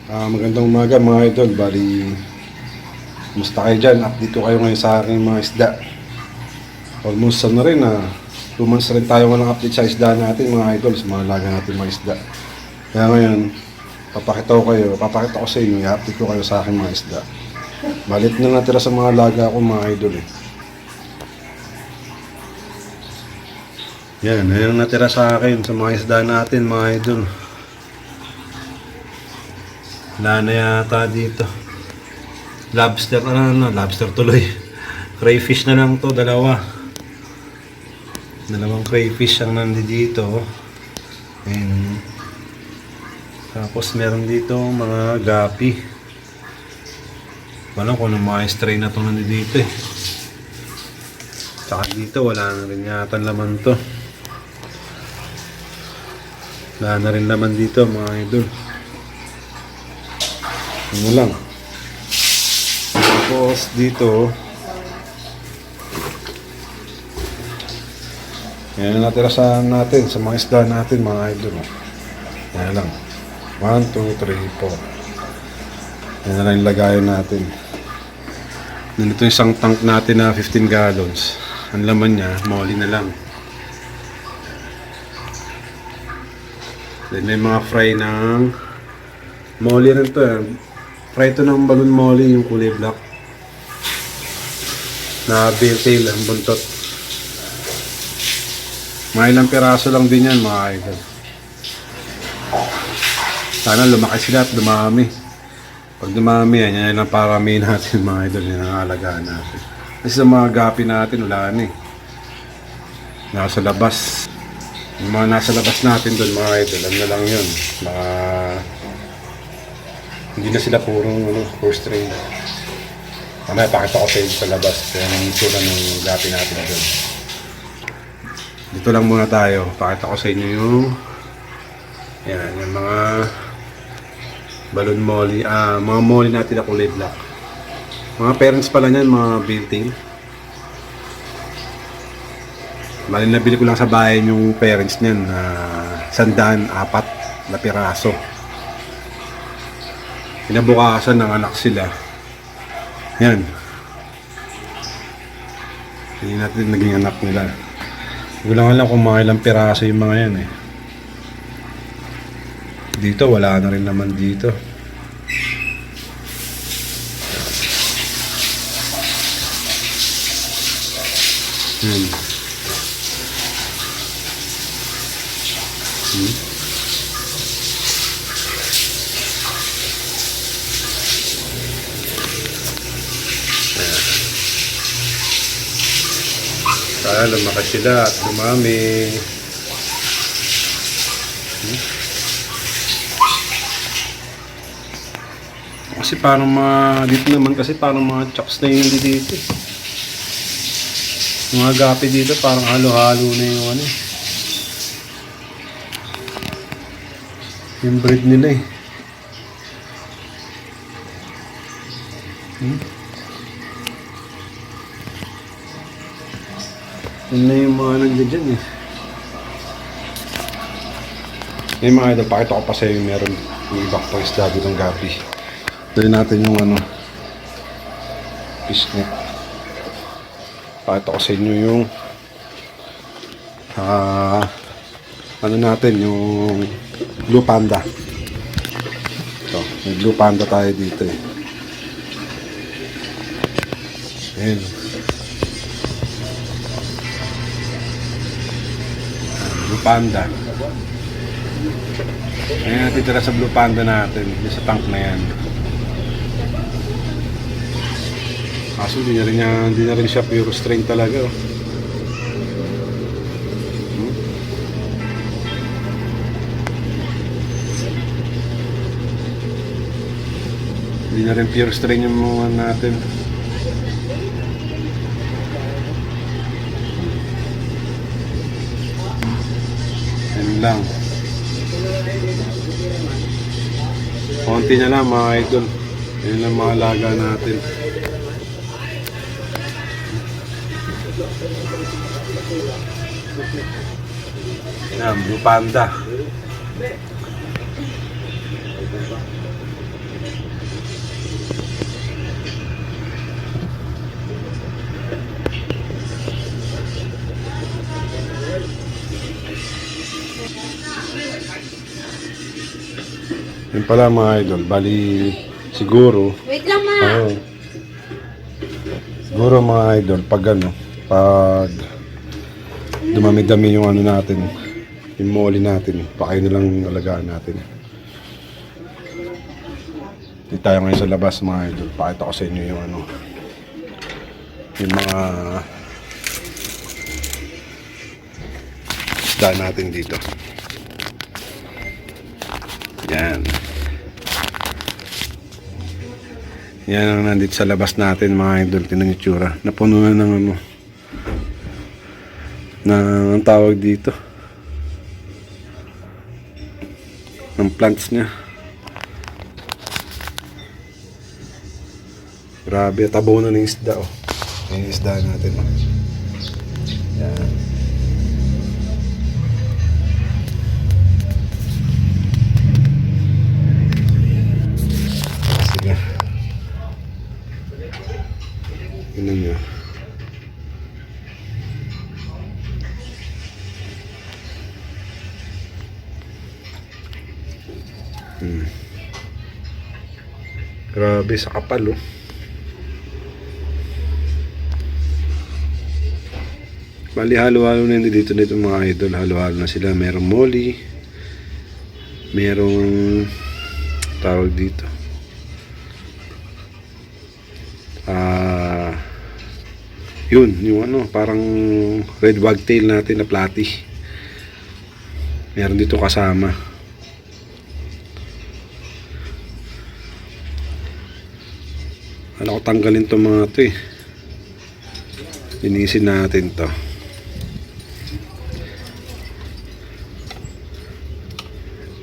Magandang umaga mga idol. Bali, musta kayo dyan? Update ko kayo ngayon sa aking mga isda. Almost 2 months rin tayo walang update sa isda natin mga idol, sa mga laga natin mga isda. Kaya ngayon, papakita ko sa inyo, i-update ko kayo sa aking mga isda. Balit na natira sa mga laga ko mga idol eh. Yan ang natira sa akin sa mga isda natin mga idol. Wala na yata dito. Lobster lobster tuloy. Crayfish na lang to, dalawang crayfish ang nandito. And tapos meron dito mga gapi. Walang kung anong mga stray na to nandito eh. Tsaka dito wala na rin yata laman to. Wala na rin laman dito mga idol. Ano lang. Tapos dito yan ang natira sa natin, sa mga isda natin mga idol. Yan lang. 1, 2, 3, 4. Yan na lang yung lagayan natin. Nandito yung isang tank natin na 15 gallons. Ang laman niya, molly na lang. Then may mga fry ng molly rin to. Fry ito ng balloon molly, yung kulay black. Na bill tail ang buntot. Mga ilang piraso lang din yan mga idol. Sana lumaki sila at dumami. Pag dumami yan lang parami natin mga idol. Yan ang alagaan natin. Kasi sa mga gapi natin wala na eh. Nasa labas. Yung mga nasa labas natin doon mga idol, ano na lang yun. Hindi na sila purong first string. Mamaya pakita ko sa inyo sa labas. Yung itsura ng gapi natin doon. Dito lang muna tayo. Pakita ko sa inyo yung yung mga balloon molly. Mga molly natin na kulay black. Mga parents pala niyan, mga built-in. Bali nabili ko lang sa bayan yung parents niyan. 104 na piraso. Kinabukasan ng anak sila. Yan. Hindi natin naging anak nila. Hindi ko lang alam kung mga ilang piraso yung mga yan eh. Dito wala na rin naman dito. Sana lumaki sila at dumami. Kasi parang dito naman kasi parang mga chocks na yung dito. Mga gapi dito parang halo-halo na yung yung breed nila eh. Yun na yung mga nandiyan eh. Yung mga idol, pakita ko pa sa iyo meron yung ibang pang isda dito ng gapi. Tuloy natin yung fish net. Pakita ko sa inyo yung natin, yung blue panda. So, may blue panda tayo dito eh. Ayan. Blue panda. Ayan natin tira sa blue panda natin. Yung sa tank na yan. Kaso di na rin siya pure string talaga. Hindi na rin pure string yung mga natin. Yan lang. Konti na lang mga idol. Yan lang mga alaga natin. Yan, blue panda. Yun pala mga idol, bali siguro, Wait lang, ma. siguro mga idol, pag dumami-dami yung ano natin, yung moli natin, pakain na lang alagaan natin. Hindi tayo ngayon sa labas mga idol, pakita ko sa inyo yung ano, yung mga isda natin dito. Yan. Yan ang nandito sa labas natin mga idol. Tinan yung tsura. Napuno na ng ano. Ang tawag dito. Ng plants niya. Grabe. Tabaw na ng isda oh. Yung isda natin. Yan. Sige. Tignan nyo. Grabe sa kapal oh. Bali halo-halo na dito mga idol. Halo-halo na sila. Merong molly. Merong tawag dito. Yun, yung ano, parang red wagtail natin na platy. Meron dito kasama. Alam ko tanggalin to mga to eh. Linisin natin to.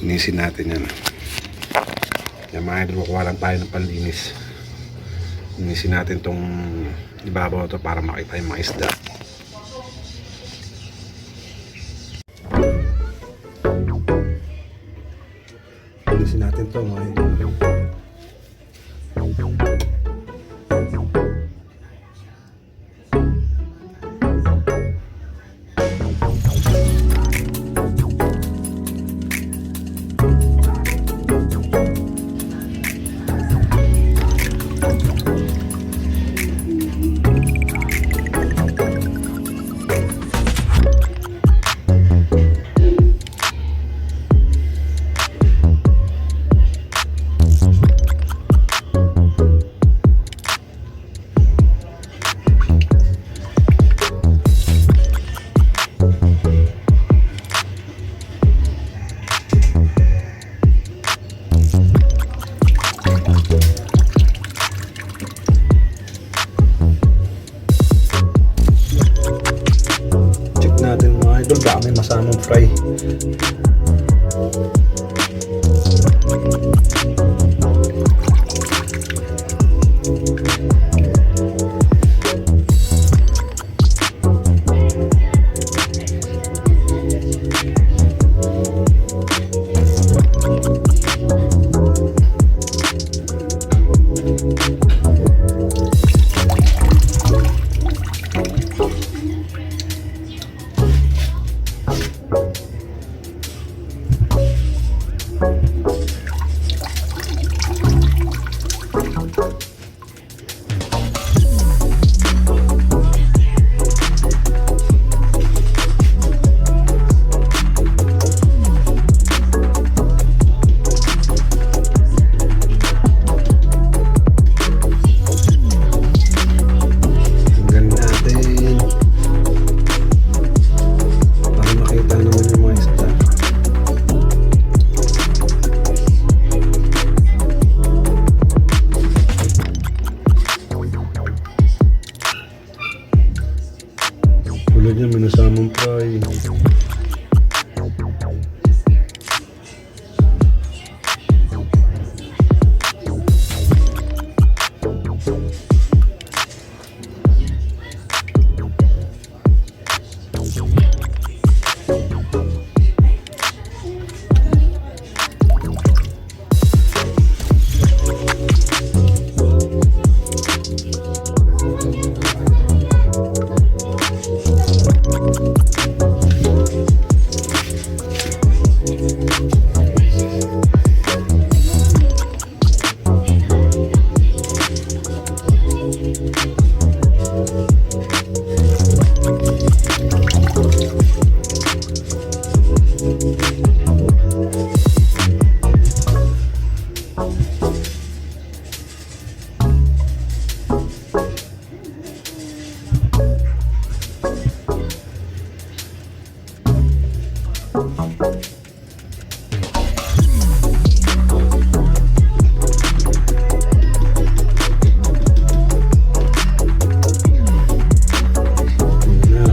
Linisin natin yan. Yan mga idol, makuha lang tayo ng panlinis. Linisin natin tong ibabaw to para makita yung mga isda. Linisin natin to mga idol. Idol, baka may masamang fry. Tulad niya, minasamang fry.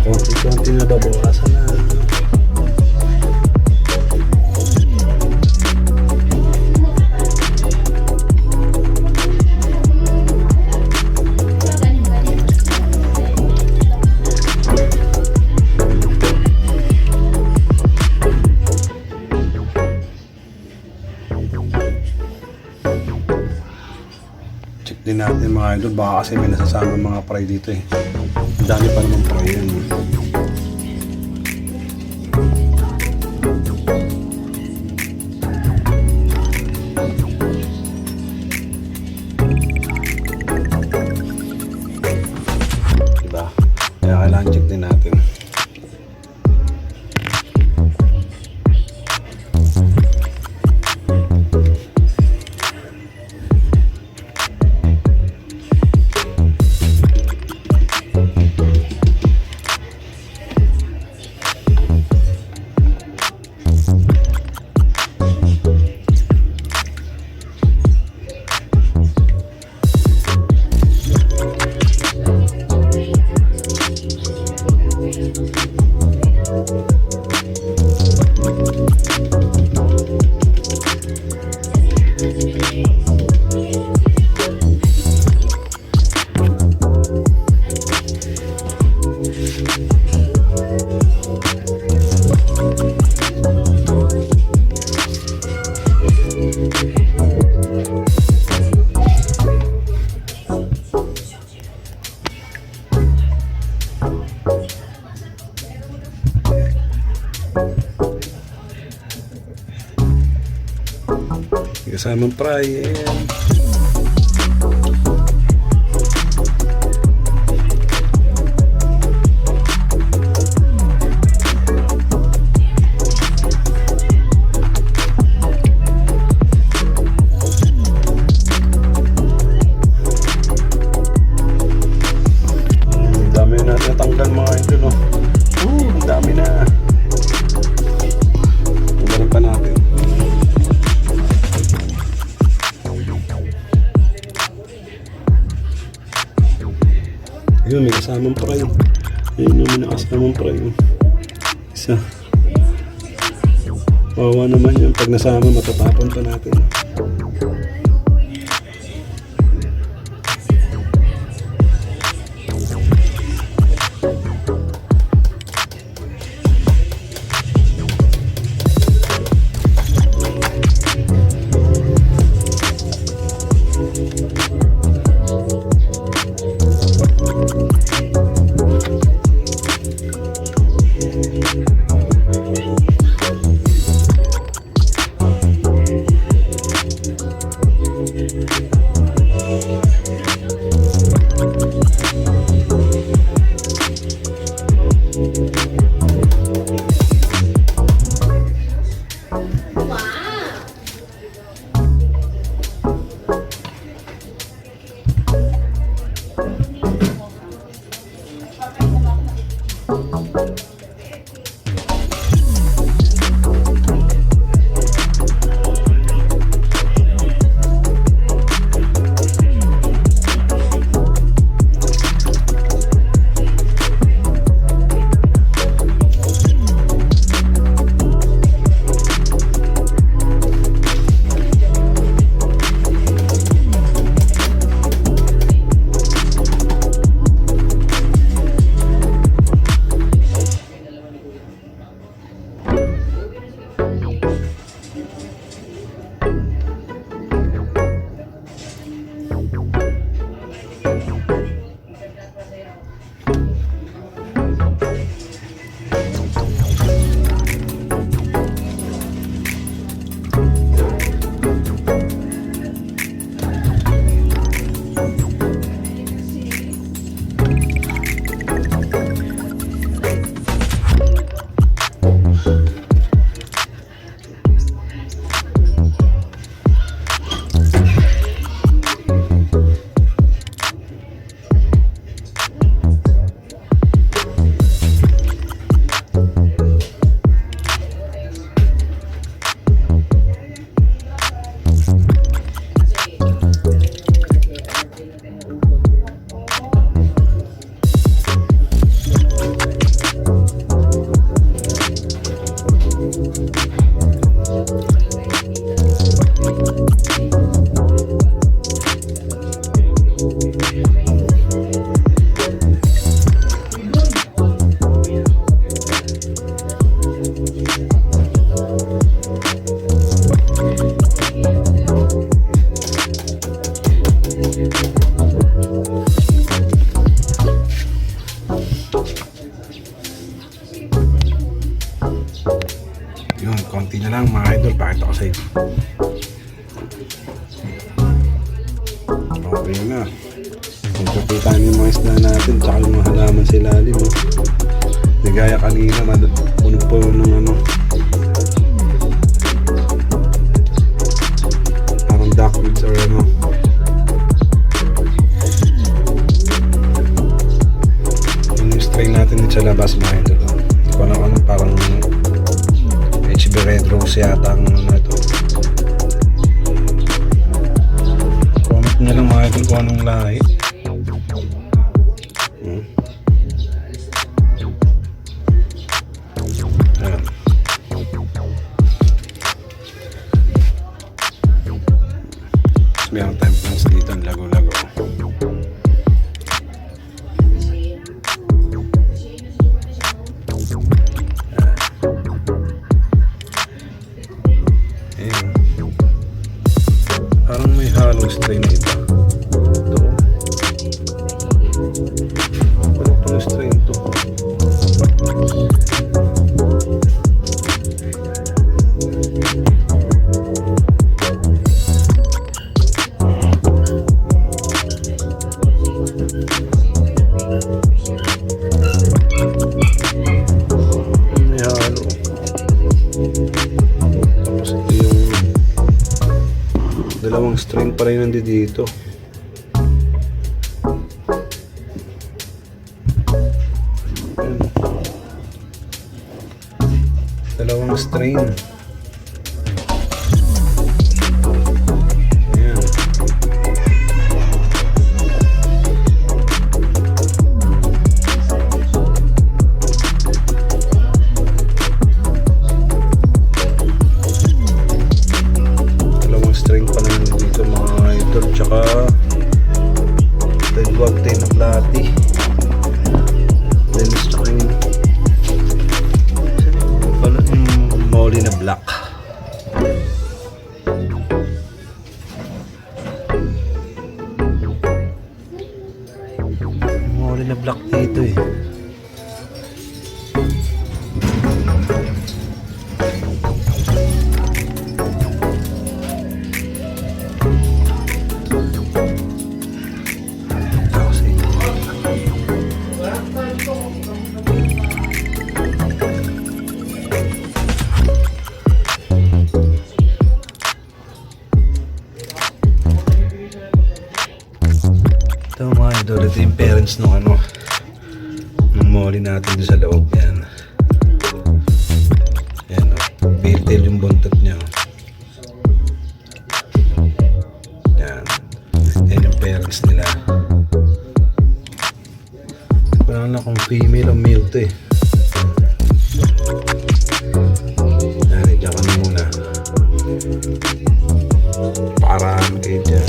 Konti-konti na babawasan na. Check din natin mga idol, baka kasi may nasasama mga fry dito eh. Ang dami pa naman fry yan. Diba? Kaya kailangan check din natin. Kasamang fry, ayan. Dami na natanggal mga idol, oh. Ang dami na. Tanggalin pa natin. Ayun, may kasamang fry. Ayun naman ang kasamang fry. Isa. Wawa naman yun. Pag nasama, matatapon pa natin. Yun, konti na lang mga idol. Pakita ko sa iyo. Okay na. Kung kapitan yung mga isda natin, tsaka yung mga halaman sa ilalim. Di gaya kanina, puno-puno ng ano. Parang duckweeds or ano. Yung strain natin dito sa labas mga idol. Hindi ko alam ano, parang HB Red Rose yata ang ano ito. Comment nyo lang mga idol kung anong lahi. Ayan. Meron tayong plants dito, ang lago-lago. Ayan. Parang may hollow strain na iba. Ito. Ano itong strain to? May halo. Tapos ito yung dalawang string pa rin nandito dito. Ayan. Dalawang string. Ayan. Dalawang string pa naman dito mga idol, tsaka redwag tayo na plati. Then string. Pala yung molly na black. Molly na black dito eh. Ito mga idol, ito yung parents ng ano, ng molly natin doon sa loob. Yan. Yan o. Pale-tail yung buntot niya. Yan. Yan yung parents nila. Wala na kung female o male to eh. Yan, idya ka na muna. Paraan kayo dyan.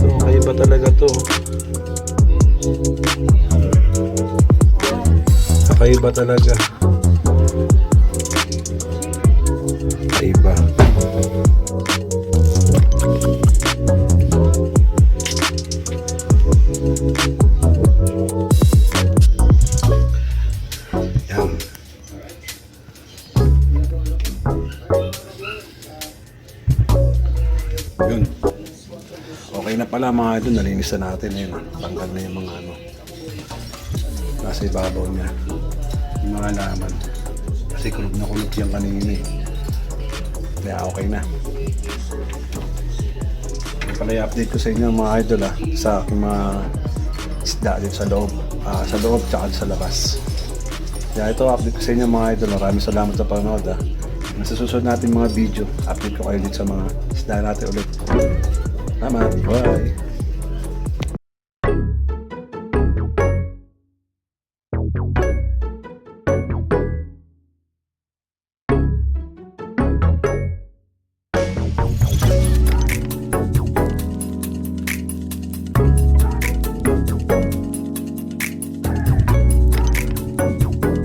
So, kayo ba talaga to? Kayo ba talaga? Kayo ba? Yan. Yun. Okay na pala mga idol, nalinis na natin yun. Tanggal na yung mga ano nasa ibabaw niya, yung mga laman, kasi kulog na kulog yung kanina eh. Kaya okay na. Yung pala i-update ko sa inyo mga idol sa aking mga isda dito sa loob, sa loob tsaka sa labas. Kaya ito update ko sa inyo mga idol. Maraming salamat sa panonood Nasa susunod natin mga video, update ko kayo dito sa mga isda natin ulit. Salamat, bye!